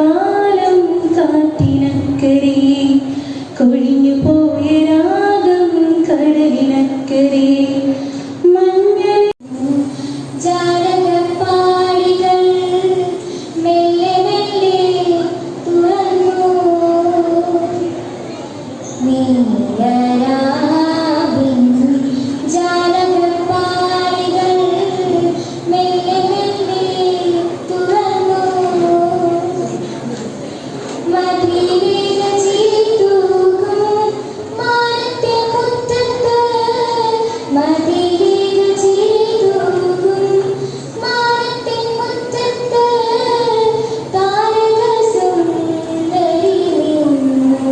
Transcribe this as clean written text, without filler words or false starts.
കാലം കാറ്റിനക്കരെ കൊഴിഞ്ഞു പോയ രാഗം കടലിനക്കരെ മഞ്ഞൾ ജാലകപ്പാളികൾ മെല്ലെ മെല്ലെ തുറന്നു നീലരാവിൻ ജാലകപ്പാളികൾ മെല്ലെ മെല്ലെ തുറന്നു മതിലിൽ ചീത്തൂകും മാനത്തെ മുറ്റത്ത് മതിലിൽ ചീത്തൂകും മാനത്തെ മുറ്റത്ത് താരക സുന്ദരി നിന്നു